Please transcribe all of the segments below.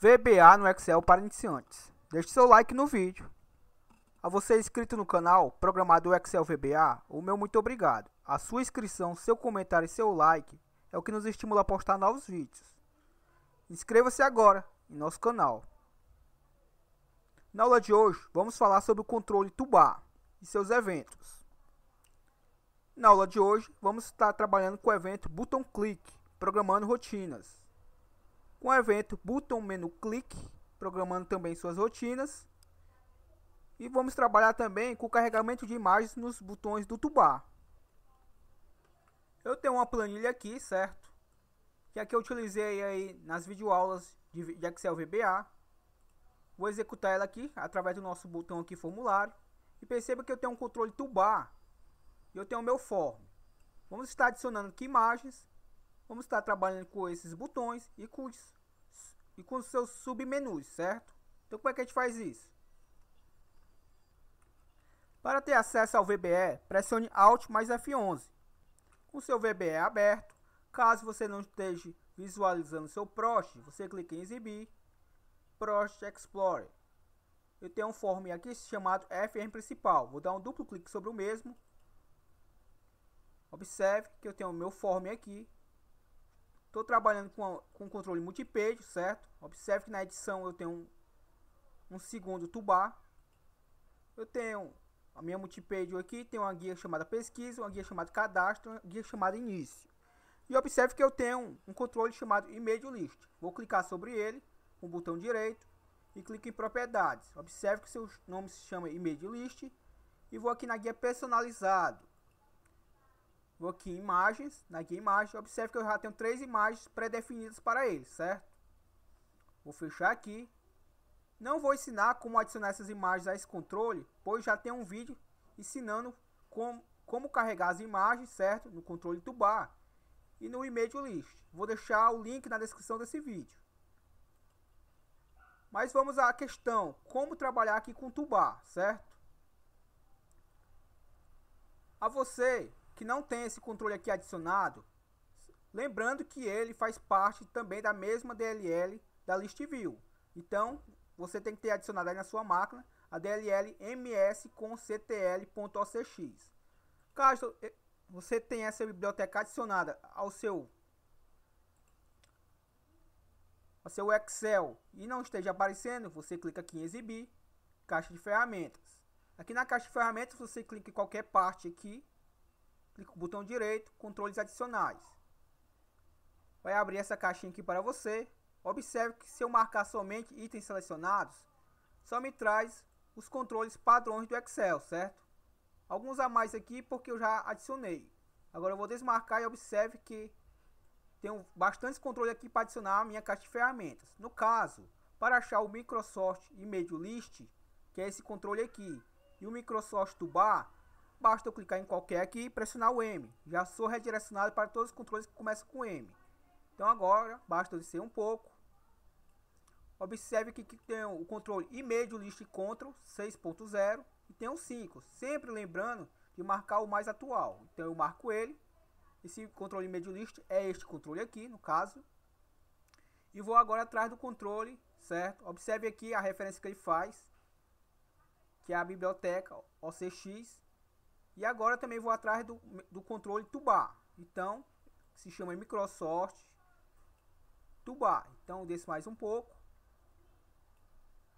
VBA no Excel para iniciantes. Deixe seu like no vídeo. A você inscrito no canal Programador Excel VBA, o meu muito obrigado. A sua inscrição, seu comentário e seu like é o que nos estimula a postar novos vídeos. Inscreva-se agora em nosso canal. Na aula de hoje, vamos falar sobre o controle Toolbar e seus eventos. Na aula de hoje, vamos estar trabalhando com o evento Button Click, programando rotinas. Com o evento Button Menu Click, programando também suas rotinas. E vamos trabalhar também com o carregamento de imagens nos botões do Toolbar. Eu tenho uma planilha aqui, certo? Que é a que eu utilizei aí nas videoaulas de Excel VBA. Vou executar ela aqui, através do nosso botão aqui, formulário. E perceba que eu tenho um controle Toolbar. E eu tenho o meu form. Vamos estar adicionando aqui imagens. Vamos estar trabalhando com esses botões e com os seus submenus, certo? Então como é que a gente faz isso? Para ter acesso ao VBE, pressione Alt mais F11. Com seu VBE aberto, caso você não esteja visualizando seu Project, você clica em Exibir, Project Explorer. Eu tenho um form aqui chamado FM Principal. Vou dar um duplo clique sobre o mesmo. Observe que eu tenho o meu form aqui. Estou trabalhando com o controle multipage, certo? Observe que na edição eu tenho um segundo toolbar. Eu tenho a minha multipage aqui, tem uma guia chamada pesquisa, uma guia chamada cadastro, uma guia chamada início. E observe que eu tenho um controle chamado image list. Vou clicar sobre ele com o botão direito e clico em propriedades. Observe que seu nome se chama image list e vou aqui na guia personalizado. Vou aqui em imagens, na guia imagem, observe que eu já tenho 3 imagens pré-definidas para ele, certo? Vou fechar aqui. Não vou ensinar como adicionar essas imagens a esse controle, pois já tem um vídeo ensinando como carregar as imagens, certo? No controle Toolbar e no image list. Vou deixar o link na descrição desse vídeo. Mas vamos à questão, como trabalhar aqui com o Toolbar, certo? A você que não tem esse controle aqui adicionado, lembrando que ele faz parte também da mesma DLL da List View. Então, você tem que ter adicionado aí na sua máquina a DLL ms com ctl.ocx. Caso você tenha essa biblioteca adicionada ao seu Excel e não esteja aparecendo, você clica aqui em Exibir, Caixa de Ferramentas. Aqui na Caixa de Ferramentas, você clica em qualquer parte aqui, clica com o botão direito, controles adicionais. Vai abrir essa caixinha aqui para você. Observe que se eu marcar somente itens selecionados, só me traz os controles padrões do Excel, certo? Alguns a mais aqui porque eu já adicionei. Agora eu vou desmarcar e observe que tenho bastante controle aqui para adicionar a minha caixa de ferramentas. No caso, para achar o Microsoft Image List, que é esse controle aqui, e o Microsoft Toolbar, basta eu clicar em qualquer aqui e pressionar o M. Já sou redirecionado para todos os controles que começam com M. Então agora, basta eu descer um pouco. Observe que tem o controle Image List Control 6.0 e tem o 5. Sempre lembrando de marcar o mais atual. Então eu marco ele. Esse controle Image List é este controle aqui, no caso. E vou agora atrás do controle, certo? Observe aqui a referência que ele faz, que é a biblioteca OCX. E agora também vou atrás do controle Toolbar. Então, se chama Microsoft Toolbar. Então, desço mais um pouco.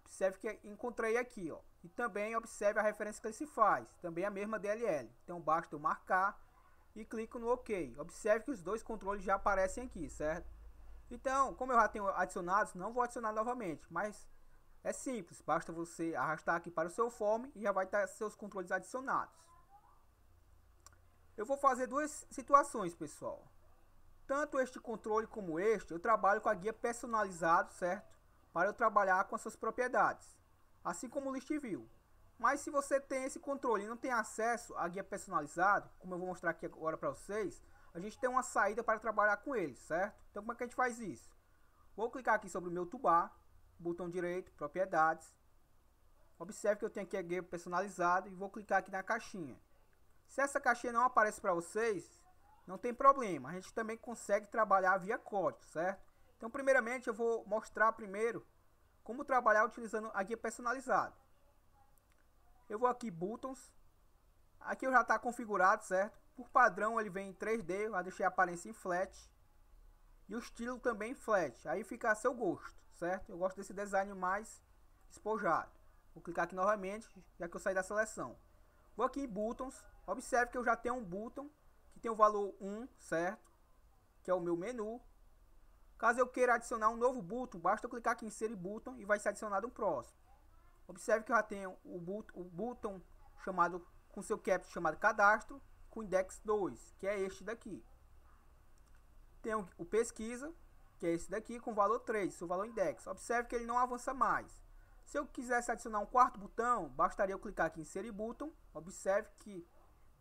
Observe que encontrei aqui, ó. E também observe a referência que ele se faz. Também a mesma DLL. Então, basta eu marcar e clico no OK. Observe que os dois controles já aparecem aqui, certo? Então, como eu já tenho adicionados, não vou adicionar novamente. Mas é simples. Basta você arrastar aqui para o seu form e já vai estar seus controles adicionados. Eu vou fazer duas situações, pessoal. Tanto este controle como este, eu trabalho com a guia personalizado, certo? Para eu trabalhar com as suas propriedades, assim como o List View. Mas se você tem esse controle e não tem acesso à guia personalizado, como eu vou mostrar aqui agora para vocês, a gente tem uma saída para trabalhar com ele, certo? Então como é que a gente faz isso? Vou clicar aqui sobre o meu toolbar, botão direito, propriedades. Observe que eu tenho aqui a guia personalizada e vou clicar aqui na caixinha. Se essa caixinha não aparece para vocês, não tem problema. A gente também consegue trabalhar via código, certo? Então, primeiramente, eu vou mostrar primeiro como trabalhar utilizando a guia personalizada. Eu vou aqui, Buttons. Aqui eu já está configurado, certo? Por padrão, ele vem em 3D, eu já deixei a aparência em flat. E o estilo também em flat. Aí fica a seu gosto, certo? Eu gosto desse design mais despojado. Vou clicar aqui novamente, já que eu saí da seleção. Vou aqui em Buttons. Observe que eu já tenho um button que tem o valor 1, certo? Que é o meu menu. Caso eu queira adicionar um novo button, basta eu clicar aqui em Inserir Button e vai ser adicionado um próximo. Observe que eu já tenho o button chamado, com seu caption chamado Cadastro, com index 2, que é este daqui. Tenho o Pesquisa, que é esse daqui, com valor 3, seu valor index. Observe que ele não avança mais. Se eu quisesse adicionar um quarto botão, bastaria eu clicar aqui em Inserir Button. Observe que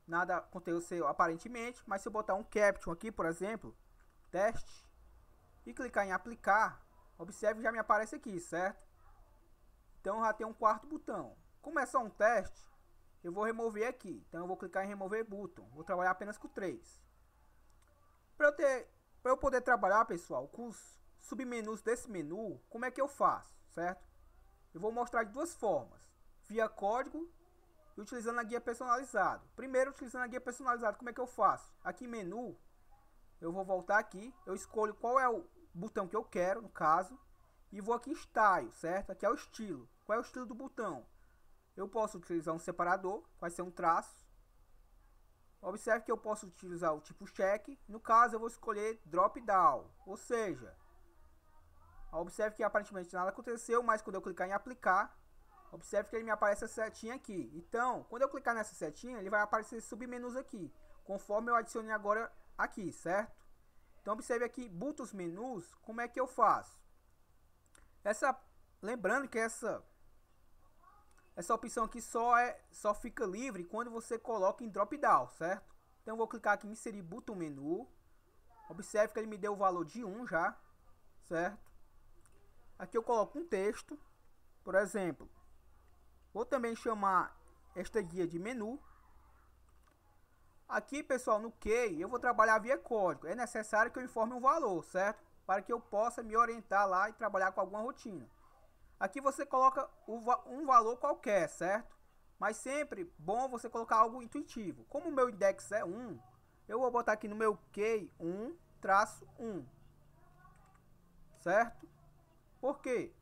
nada aconteceu aparentemente, mas se eu botar um caption aqui, por exemplo, teste, e clicar em aplicar, observe que já me aparece aqui, certo? Então já tem um quarto botão. Como é só um teste, eu vou remover aqui. Então eu vou clicar em remover button. Vou trabalhar apenas com 3. Para eu poder trabalhar, pessoal, com os submenus desse menu, como é que eu faço, certo? Eu vou mostrar de duas formas: via código e utilizando a guia personalizada. Primeiro, utilizando a guia personalizada, como é que eu faço? Aqui em menu, eu vou voltar aqui, eu escolho qual é o botão que eu quero, no caso, e vou aqui em Style, certo? Aqui é o estilo. Qual é o estilo do botão? Eu posso utilizar um separador, vai ser um traço. Observe que eu posso utilizar o tipo check. No caso, eu vou escolher drop down, ou seja, observe que aparentemente nada aconteceu, mas quando eu clicar em aplicar, observe que ele me aparece a setinha aqui. Então, quando eu clicar nessa setinha, ele vai aparecer submenus aqui, conforme eu adicionei agora aqui, certo? Então observe aqui, buttons menus, como é que eu faço? Lembrando que essa opção aqui só fica livre quando você coloca em drop down, certo? Então eu vou clicar aqui em inserir button menu. Observe que ele me deu o valor de 1 já, certo? Aqui eu coloco um texto, por exemplo. Vou também chamar esta guia de menu. Aqui, pessoal, no Key, eu vou trabalhar via código. É necessário que eu informe um valor, certo? Para que eu possa me orientar lá e trabalhar com alguma rotina. Aqui você coloca um valor qualquer, certo? Mas sempre bom você colocar algo intuitivo. Como o meu index é 1, eu vou botar aqui no meu Key 1-1. Certo? Por quê?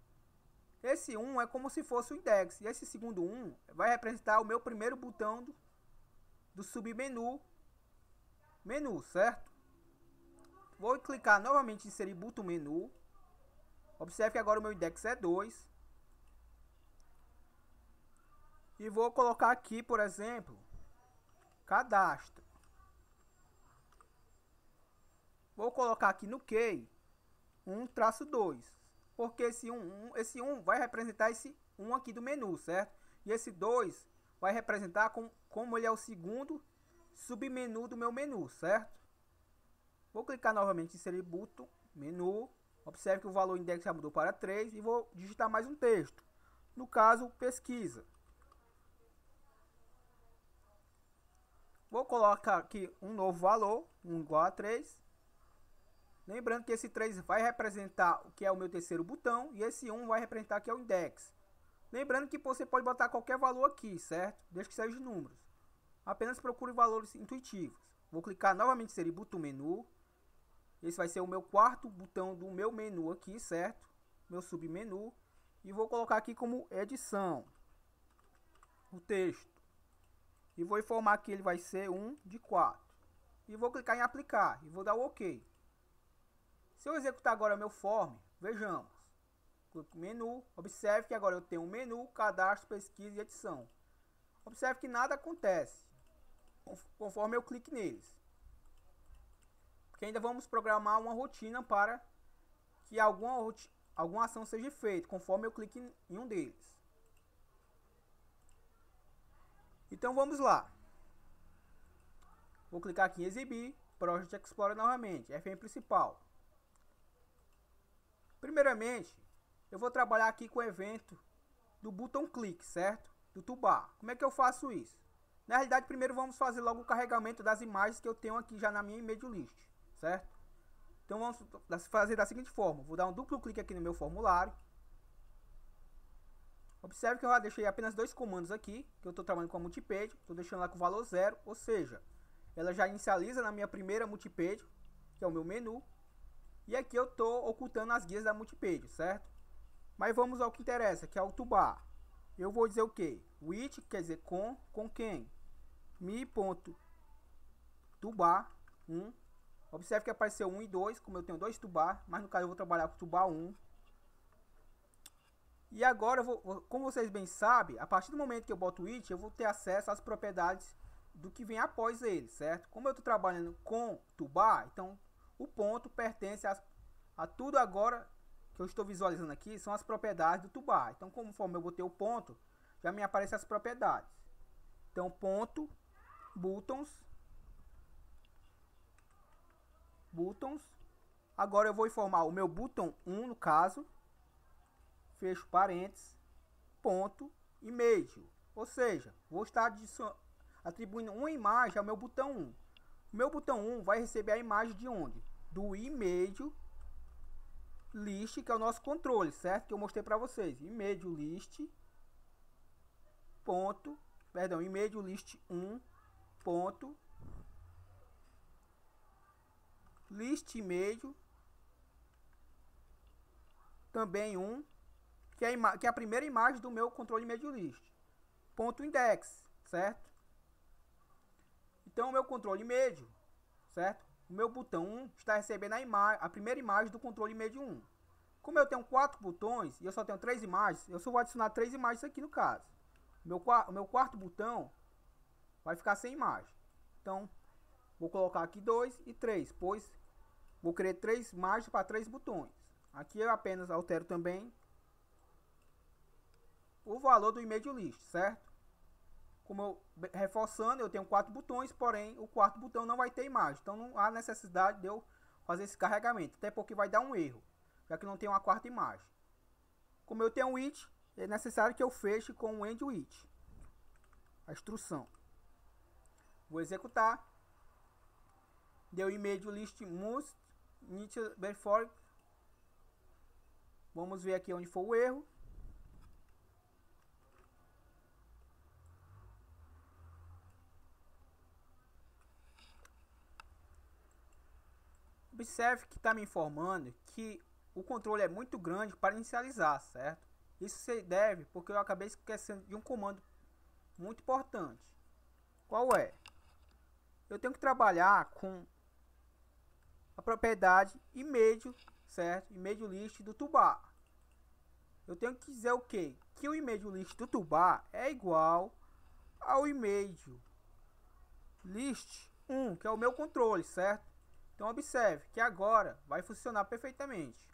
Esse 1 é como se fosse o index. E esse segundo 1 vai representar o meu primeiro botão do submenu, certo? Vou clicar novamente em inserir button menu. Observe que agora o meu index é 2. E vou colocar aqui, por exemplo, cadastro. Vou colocar aqui no Key 1-2. Porque esse 1 vai representar esse 1 aqui do menu, certo? E esse 2 vai representar como ele é o segundo submenu do meu menu, certo? Vou clicar novamente em inserir button, menu. Observe que o valor index já mudou para 3 e vou digitar mais um texto. No caso, pesquisa. Vou colocar aqui um novo valor, 1 igual a 3. Lembrando que esse 3 vai representar o que é o meu terceiro botão e esse 1 vai representar que é o index. Lembrando que você pode botar qualquer valor aqui, certo? Desde que seja números. Apenas procure valores intuitivos. Vou clicar novamente em inserir button menu. Esse vai ser o meu quarto botão do meu menu aqui, certo? Meu submenu. E vou colocar aqui como edição o texto. E vou informar que ele vai ser 1/4. E vou clicar em aplicar e vou dar o OK. Se eu executar agora meu form, vejamos. Clico em menu, observe que agora eu tenho um menu, cadastro, pesquisa e edição. Observe que nada acontece conforme eu clique neles. Porque ainda vamos programar uma rotina para que alguma ação seja feita, conforme eu clique em um deles. Então vamos lá. Vou clicar aqui em exibir, Project Explorer novamente, FM principal. Primeiramente, eu vou trabalhar aqui com o evento do botão clique, certo? Do toolbar. Como é que eu faço isso? Na realidade, primeiro vamos fazer logo o carregamento das imagens que eu tenho aqui já na minha image list, certo? Então vamos fazer da seguinte forma. Vou dar um duplo clique aqui no meu formulário. Observe que eu já deixei apenas 2 comandos aqui, que eu estou trabalhando com a multipage. Estou deixando lá com o valor 0, ou seja, ela já inicializa na minha primeira multipage, que é o meu menu. E aqui eu estou ocultando as guias da multipage, certo? Mas vamos ao que interessa, que é o toolbar. Eu vou dizer o que? Which quer dizer com quem? Mi.toolbar 1. Observe que apareceu 1 e 2, como eu tenho 2 toolbar, mas no caso eu vou trabalhar com o toolbar 1. E agora, como vocês bem sabem, a partir do momento que eu boto o it, eu vou ter acesso às propriedades do que vem após ele, certo? Como eu estou trabalhando com toolbar, então o ponto pertence a tudo agora que eu estou visualizando aqui, são as propriedades do toolbar. Então, conforme eu botei o ponto, já me aparecem as propriedades. Então, ponto, buttons. Agora eu vou informar o meu button 1, no caso. Fecho parênteses, ponto e meio. Ou seja, vou estar atribuindo uma imagem ao meu botão 1. O meu botão 1 vai receber a imagem de onde? Do e-mail list, que é o nosso controle, certo? Que eu mostrei para vocês. E-mail list, ponto, perdão, e-mail list 1, ponto, list e-mail, também 1, que é a primeira imagem do meu controle e-mail list. Ponto index, certo? Então, o meu controle e-mail, certo? O meu botão 1 está recebendo a primeira imagem do controle e-mail 1. Como eu tenho 4 botões e eu só tenho 3 imagens, eu só vou adicionar 3 imagens aqui no caso. O meu quarto botão vai ficar sem imagem. Então, vou colocar aqui 2 e 3, pois vou criar 3 imagens para 3 botões. Aqui eu apenas altero também o valor do e-mail list, certo? Como reforçando, eu tenho 4 botões, porém o quarto botão não vai ter imagem. Então não há necessidade de eu fazer esse carregamento, até porque vai dar um erro, já que não tem uma quarta imagem. Como eu tenho um it, é necessário que eu feche com o end with a instrução. Vou executar. Deu e-mail list must need before. Vamos ver aqui onde foi o erro. Observe que está me informando que o controle é muito grande para inicializar, certo? Isso se deve porque eu acabei esquecendo de um comando muito importante. Qual é? Eu tenho que trabalhar com a propriedade e-mail, certo? E-mail list do toolbar. Eu tenho que dizer o quê? Que o e-mail list do toolbar é igual ao e-mail list 1, que é o meu controle, certo? Então observe que agora vai funcionar perfeitamente.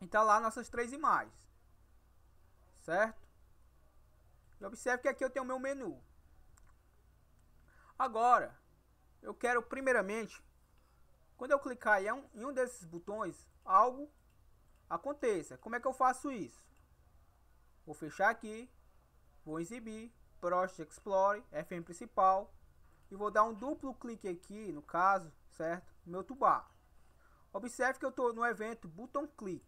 Então lá nossas 3 imagens, certo? E observe que aqui eu tenho o meu menu. Agora, eu quero primeiramente, quando eu clicar em um desses botões, algo aconteça. Como é que eu faço isso? Vou fechar aqui, vou exibir, Project Explorer, FM principal, e vou dar um duplo clique aqui, no caso, certo? No meu toolbar. Observe que eu estou no evento Button Click.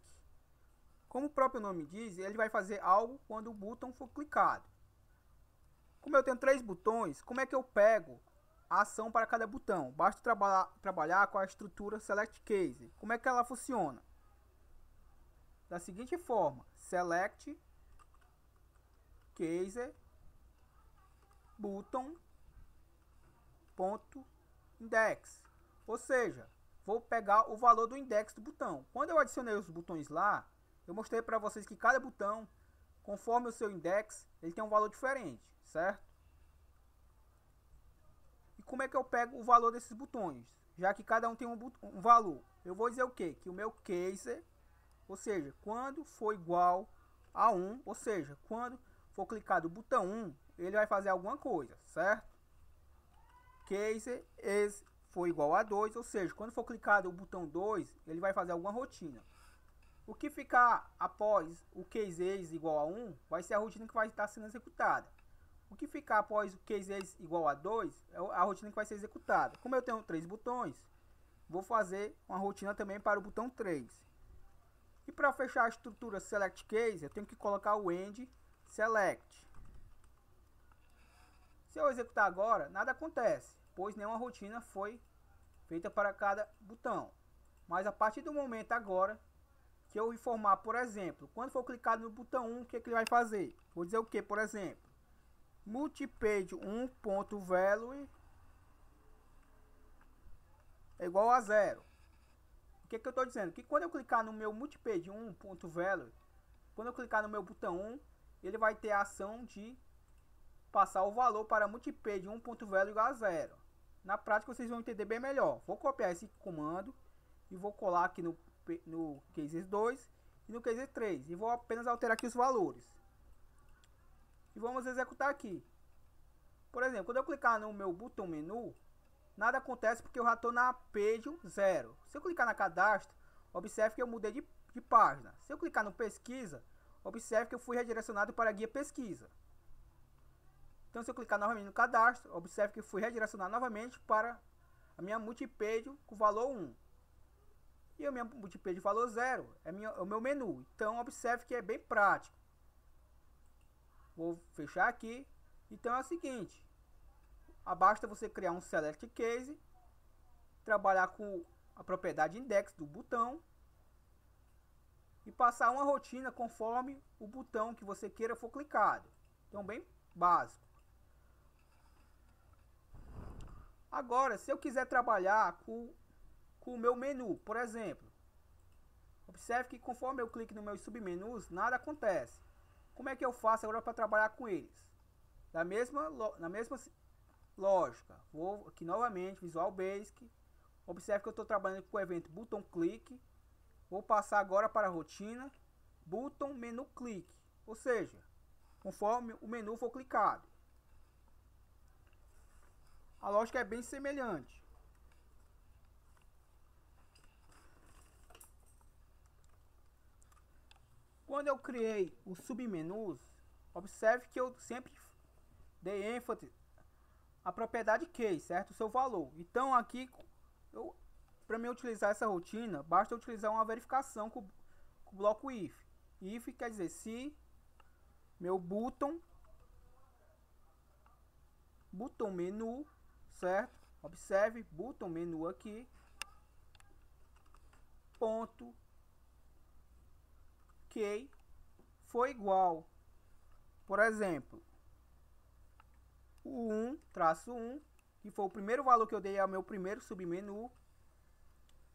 Como o próprio nome diz, ele vai fazer algo quando o botão for clicado. Como eu tenho 3 botões, como é que eu pego a ação para cada botão? Basta trabalhar com a estrutura Select Case. Como é que ela funciona? Da seguinte forma: Select Case Button ponto index, ou seja, vou pegar o valor do index do botão. Quando eu adicionei os botões lá, eu mostrei para vocês que cada botão, conforme o seu index, ele tem um valor diferente, certo? E como é que eu pego o valor desses botões? Já que cada um tem um valor, eu vou dizer o quê? Que o meu case, ou seja, quando for igual a 1, ou seja, quando for clicado o botão 1, ele vai fazer alguma coisa, certo? Case is for igual a 2, ou seja, quando for clicado o botão 2, ele vai fazer alguma rotina. O que ficar após o case is igual a 1 vai ser a rotina que vai estar sendo executada. O que ficar após o case is igual a 2 é a rotina que vai ser executada. Como eu tenho 3 botões, vou fazer uma rotina também para o botão 3. E para fechar a estrutura Select Case, eu tenho que colocar o End Select. Se eu executar agora, nada acontece, pois nenhuma rotina foi feita para cada botão. Mas a partir do momento agora que eu informar, por exemplo, quando for clicar no botão 1, o que ele vai fazer? Vou dizer o que, por exemplo? Multipage 1.value é igual a 0. O que eu estou dizendo? Que quando eu clicar no meu multipage 1.value, quando eu clicar no meu botão 1, ele vai ter a ação de passar o valor para multipage 1.value igual a 0. Na prática vocês vão entender bem melhor. Vou copiar esse comando e vou colar aqui no case 2 e no case 3 e vou apenas alterar aqui os valores. E vamos executar aqui. Por exemplo, quando eu clicar no meu botão menu, nada acontece porque eu já estou na page 0. Se eu clicar na cadastro, observe que eu mudei de página. Se eu clicar no pesquisa, observe que eu fui redirecionado para a guia pesquisa. Então, se eu clicar novamente no cadastro, observe que eu fui redirecionado novamente para a minha multipage com valor 1. E a minha multipage valor 0 é o meu menu. Então, observe que é bem prático. Vou fechar aqui. Então, é o seguinte. Basta você criar um Select Case, trabalhar com a propriedade index do botão e passar uma rotina conforme o botão que você queira for clicado. Então, bem básico. Agora, se eu quiser trabalhar com o meu menu, por exemplo, observe que conforme eu clico no meus submenus, nada acontece. Como é que eu faço agora para trabalhar com eles? Na mesma lógica, vou aqui novamente, Visual Basic, observe que eu estou trabalhando com o evento Button Click, vou passar agora para a rotina Button Menu Click, ou seja, conforme o menu for clicado. A lógica é bem semelhante. Quando eu criei os submenus, observe que eu sempre dei ênfase à propriedade case, certo? O seu valor. Então aqui, para mim utilizar essa rotina, basta eu utilizar uma verificação com o bloco if. If quer dizer se meu botão menu, certo? Observe, botão menu aqui, ponto que foi igual, por exemplo, o 1-1, que foi o primeiro valor que eu dei ao meu primeiro submenu,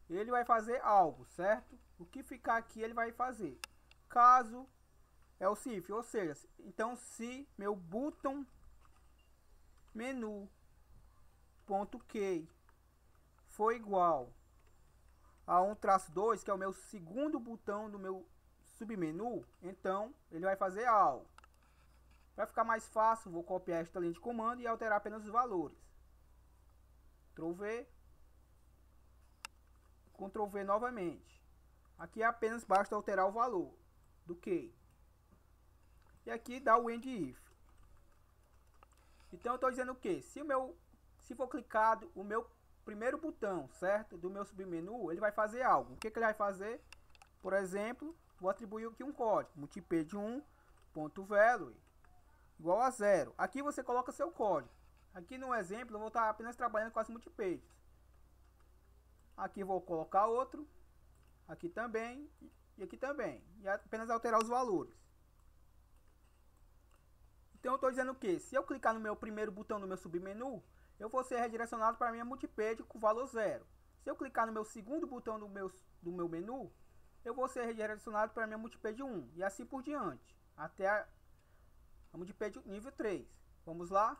ele vai fazer algo, certo? O que ficar aqui ele vai fazer. Caso é o if, ou seja, então se meu botão menu ponto que foi igual a 1-2, que é o meu segundo botão do meu submenu, então ele vai fazer algo. Para ficar mais fácil, vou copiar esta linha de comando e alterar apenas os valores. Ctrl V, Ctrl V novamente. Aqui apenas basta alterar o valor do que. E aqui dá o end if. Então eu estou dizendo o que? Se for clicado o meu primeiro botão, certo, do meu submenu, ele vai fazer algo. O que ele vai fazer? Por exemplo, vou atribuir aqui um código, multipage 1.value igual a 0. Aqui você coloca seu código. Aqui no exemplo eu vou estar apenas trabalhando com as multipages. Aqui vou colocar outro, aqui também e aqui também. E apenas alterar os valores. Então eu estou dizendo que se eu clicar no meu primeiro botão no meu submenu, eu vou ser redirecionado para a minha multipage com valor 0. Se eu clicar no meu segundo botão do meu menu, eu vou ser redirecionado para a minha multipage 1 e assim por diante, até a multipage nível 3. Vamos lá?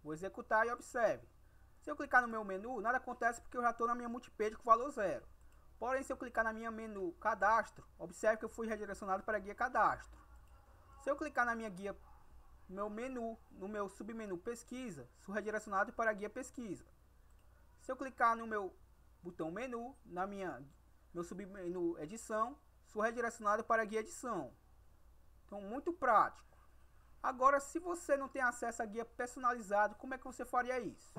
Vou executar e observe. Se eu clicar no meu menu, nada acontece porque eu já estou na minha multipage com valor 0. Porém, se eu clicar na minha menu cadastro, observe que eu fui redirecionado para a guia cadastro. Se eu clicar na minha guia, meu menu, no meu submenu pesquisa, sou redirecionado para a guia pesquisa. Se eu clicar no meu botão menu, meu submenu edição, sou redirecionado para a guia edição. Então, muito prático. Agora, se você não tem acesso à guia personalizada, como é que você faria isso?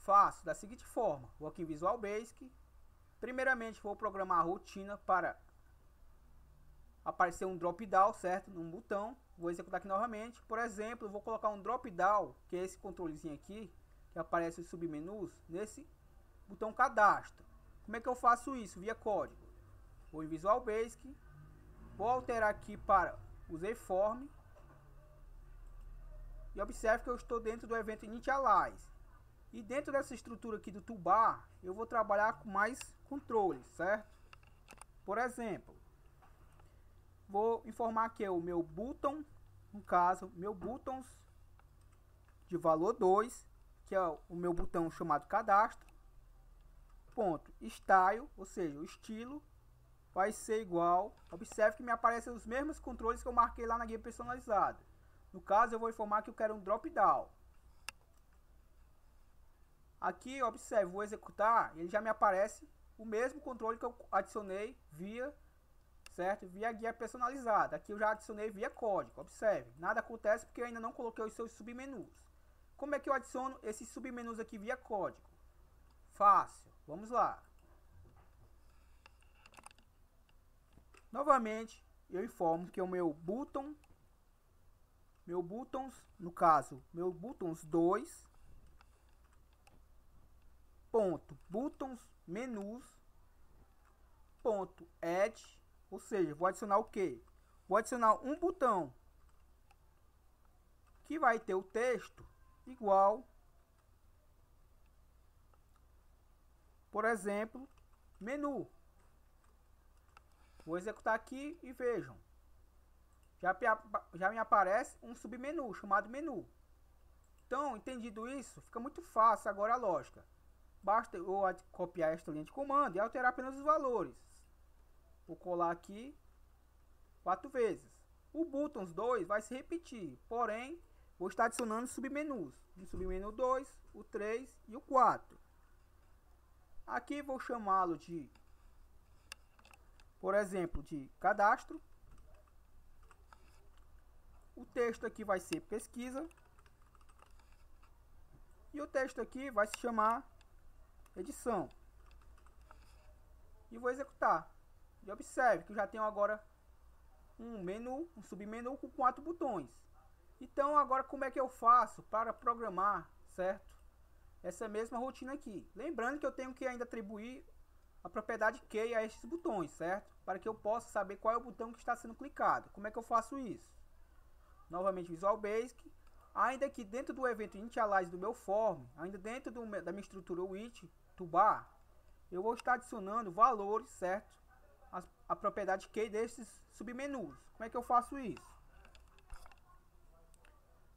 Faço da seguinte forma: vou aqui em Visual Basic. Primeiramente vou programar a rotina para aparecer um drop down, certo? Num botão. Vou executar aqui novamente. Por exemplo, eu vou colocar um drop down, que é esse controlezinho aqui, que aparece os submenus, nesse botão cadastro. Como é que eu faço isso? Via código. Vou em Visual Basic, vou alterar aqui para o Z-Form e observe que eu estou dentro do evento Initialize. E dentro dessa estrutura aqui do toolbar, eu vou trabalhar com mais controles, certo? Por exemplo, vou informar que é o meu button, no caso, meu buttons de valor 2, que é o meu botão chamado cadastro, ponto style, ou seja, o estilo, vai ser igual. Observe que me aparecem os mesmos controles que eu marquei lá na guia personalizada. No caso, eu vou informar que eu quero um drop down. Aqui, observe, vou executar, ele já me aparece o mesmo controle que eu adicionei via, certo? Via guia personalizada. Aqui eu já adicionei via código. Observe, nada acontece porque eu ainda não coloquei os seus submenus. Como é que eu adiciono esses submenus aqui via código? Fácil. Vamos lá. Novamente, eu informo que o meu buttons, no caso, meu buttons 2, ponto buttons menus, ponto add, ou seja, vou adicionar o que? Vou adicionar um botão que vai ter o texto igual, por exemplo, menu. Vou executar aqui e vejam, já me aparece um submenu chamado menu. Então, entendido isso, fica muito fácil agora a lógica. Basta eu copiar esta linha de comando e alterar apenas os valores. Vou colar aqui 4 vezes. O buttons 2 vai se repetir, porém, vou estar adicionando submenus. No submenu 2, o 3 e o 4. Aqui vou chamá-lo de, por exemplo, de cadastro. O texto aqui vai ser pesquisa. E o texto aqui vai se chamar edição. E vou executar. E observe que eu já tenho agora um menu, um submenu com 4 botões. Então agora como é que eu faço para programar, certo? Essa mesma rotina aqui. Lembrando que eu tenho que ainda atribuir a propriedade key a estes botões, certo? Para que eu possa saber qual é o botão que está sendo clicado. Como é que eu faço isso? Novamente Visual Basic. Ainda que dentro do evento Initialize do meu form, ainda dentro da minha estrutura with toolbar, eu vou estar adicionando valores, certo? A propriedade key desses submenus. Como é que eu faço isso?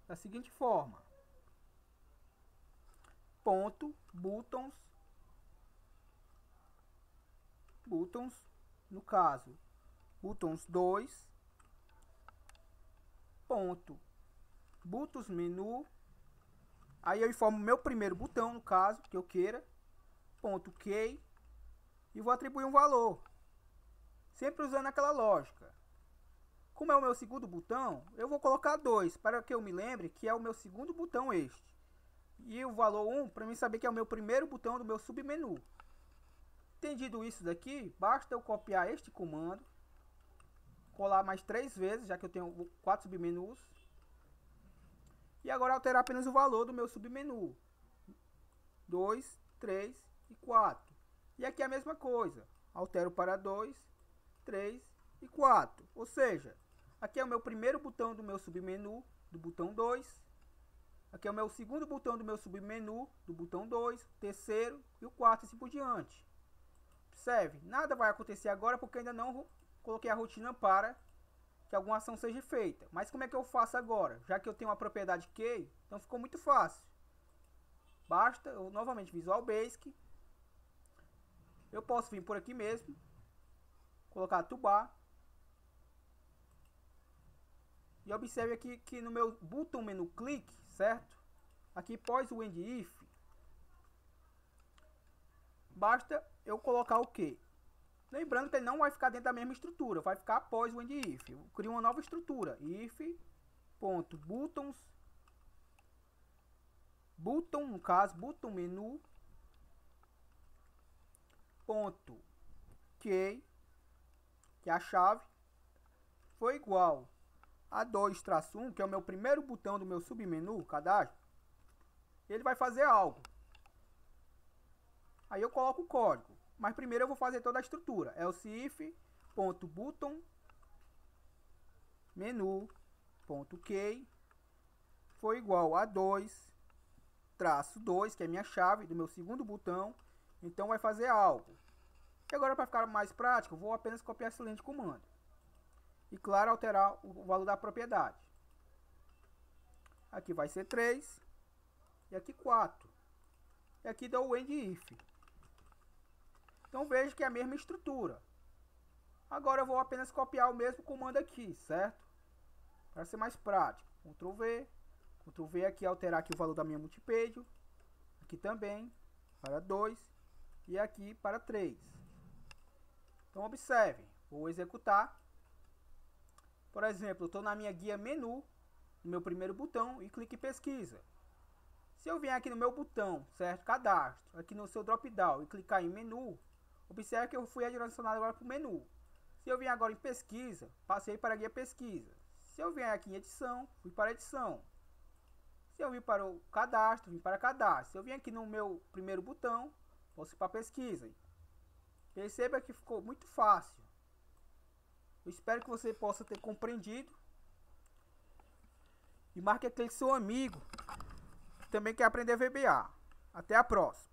Da seguinte forma: ponto buttons, no caso, buttons 2, ponto buttons menu, aí eu informo meu primeiro botão, no caso, que eu queira, ponto key, e vou atribuir um valor, sempre usando aquela lógica. Como é o meu segundo botão, eu vou colocar 2, para que eu me lembre que é o meu segundo botão este. E o valor 1, para mim saber que é o meu primeiro botão do meu submenu. Entendido isso daqui, basta eu copiar este comando, colar mais 3 vezes, já que eu tenho 4 submenus. E agora alterar apenas o valor do meu submenu. 2, 3 e 4. E aqui é a mesma coisa. Altero para 2, 3 e 4. Ou seja, aqui é o meu primeiro botão do meu submenu, do botão 2. Aqui é o meu segundo botão do meu submenu, do botão 2, terceiro e o quarto, assim por diante. Observe, nada vai acontecer agora porque ainda não coloquei a rotina para que alguma ação seja feita. Mas como é que eu faço agora? Já que eu tenho uma propriedade key, então ficou muito fácil. Basta eu novamente Visual Basic. Eu posso vir por aqui mesmo, colocar toolbar. E observe aqui que no meu botão menu click, certo? Aqui pós o end if, basta eu colocar o que? Lembrando que ele não vai ficar dentro da mesma estrutura, vai ficar após o end if. Eu crio uma nova estrutura, if.buttons button, no caso, button menu, ponto key, que é a chave, foi igual a 2-1, que é o meu primeiro botão do meu submenu, cadastro. Ele vai fazer algo. Aí eu coloco o código. Mas primeiro eu vou fazer toda a estrutura. Else if.button menu.key foi igual a 2-2, que é a minha chave do meu segundo botão. Então vai fazer algo. E agora, para ficar mais prático, eu vou apenas copiar essa linha de comando. E claro, alterar o valor da propriedade. Aqui vai ser 3. E aqui 4. E aqui dá o end if. Então veja que é a mesma estrutura. Agora eu vou apenas copiar o mesmo comando aqui, certo? Para ser mais prático. Ctrl V aqui, alterar aqui o valor da minha multipage. Aqui também, para 2. E aqui para 3. Então observem, vou executar. Por exemplo, eu estou na minha guia menu, no meu primeiro botão, e clique em pesquisa. Se eu vier aqui no meu botão, certo? Cadastro, aqui no seu drop down e clicar em menu, observe que eu fui direcionado agora para o menu. Se eu vier agora em pesquisa, passei para a guia pesquisa. Se eu vier aqui em edição, fui para edição. Se eu vir para o cadastro, vim para cadastro. Se eu vier aqui no meu primeiro botão, posso ir para pesquisa. Perceba que ficou muito fácil. Eu espero que você possa ter compreendido. E marque aquele seu amigo que também quer aprender VBA. Até a próxima.